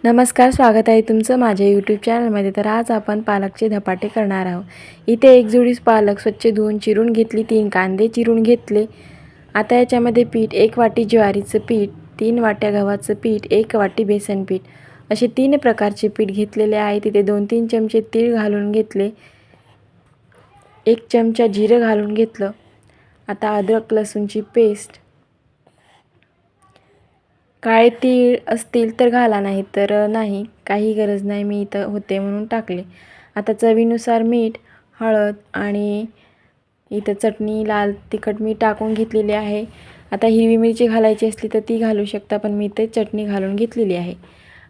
नमस्कार, स्वागत आहे तुमचं माझ्या यूट्यूब चॅनलमध्ये. तर आज आपण पालकचे धपाटे करणार आहोत. इथे एक जुडीस पालक स्वच्छ धुवून चिरून घेतली, 3 कांदे चिरून घेतले. आता याच्यामध्ये पीठ 1 वाटी ज्वारीचं पीठ, 3 वाट्या गव्हाचं पीठ, 1 वाटी बेसन पीठ असे 3 प्रकारचे पीठ घेतलेले आहे. तिथे 2-3 चमचे तीळ घालून घेतले, 1 चमचा जिरं घालून घेतलं. आता अद्रक लसूणची पेस्ट, काळे तीळ असतील तर घाला, नाही तर नाही, काही गरज नाही, मी इथं होते म्हणून टाकले. आता चवीनुसार मीठ, हळद आणि इथं चटणी, लाल तिखट मी टाकून घेतलेली आहे. आता हिरवी मिरची घालायची असली तर ती घालू शकता, पण मी इथे चटणी घालून घेतलेली आहे.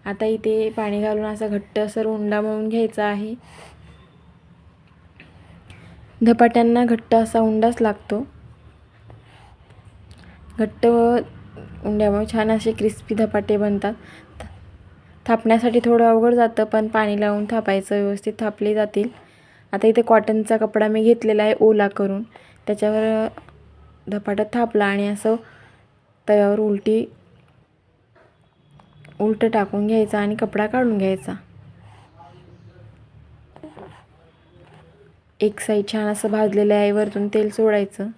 आता इथे पाणी घालून असा घट्ट असं उंडा मळून घ्यायचा आहे. धपाट्यांना घट्ट असा उंडाच लागतो. घट्ट उंड्यामुळे छान असे क्रिस्पी धपाटे बनतात. थापण्यासाठी थोडं अवघड जातं, पण पाणी लावून थापायचं, व्यवस्थित थापले जातील. आता इथे कॉटनचा कपडा मी घेतलेला आहे ओला करून, त्याच्यावर धपाटा थापला आणि असं तव्यावर उलटं टाकून घ्यायचा आणि कपडा काढून घ्यायचा. एक साईड छान असं भाजलेलं आहे, वरतून तेल सोडायचं.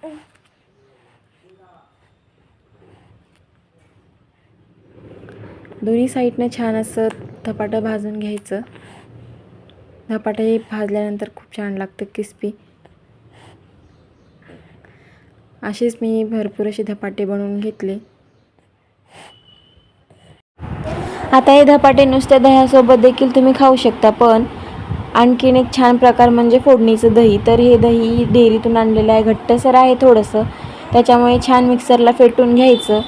दोन्ही साईडने छान असं धपाटं भाजून घ्यायचं. धपाटे हे भाजल्यानंतर खूप छान लागतं, क्रिस्पी. असेच मी भरपूर असे धपाटे बनवून घेतले. आता हे धपाटे नुसत्या दह्यासोबत देखील तुम्ही खाऊ शकता, पण आणखीन एक छान प्रकार म्हणजे फोडणीचं दही. तर हे दही डेअरीतून आणलेलं आहे, घट्टसर आहे थोडंसं, त्याच्यामुळे छान मिक्सरला फेटून घ्यायचं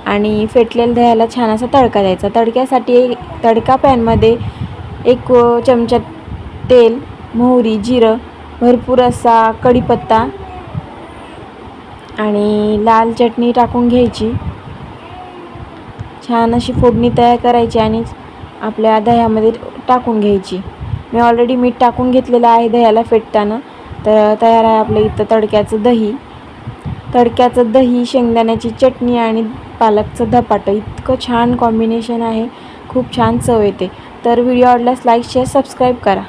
आणि फेटलेल्या दह्याला छान असा तडका द्यायचा. तडक्यासाठी तडका पॅनमध्ये 1 चमचा तेल, मोहरी, जिरं, भरपूर असा कढीपत्ता आणि लाल चटणी टाकून घ्यायची. छान अशी फोडणी तयार करायची आणि आपल्या दह्यामध्ये टाकून घ्यायची. मी ऑलरेडी मीठ टाकून घेतलेलं आहे दह्याला फेटताना. तर तयार आहे आपलं इथं तडक्याचं दही. तडक्याचं दही, शेंगदाण्याची चटणी आणि पालकचं धपाटं, इतकं छान कॉम्बिनेशन आहे, खूप छान चव येते. तर व्हिडिओ आवडल्यास लाईक, शेअर, सबस्क्राईब करा.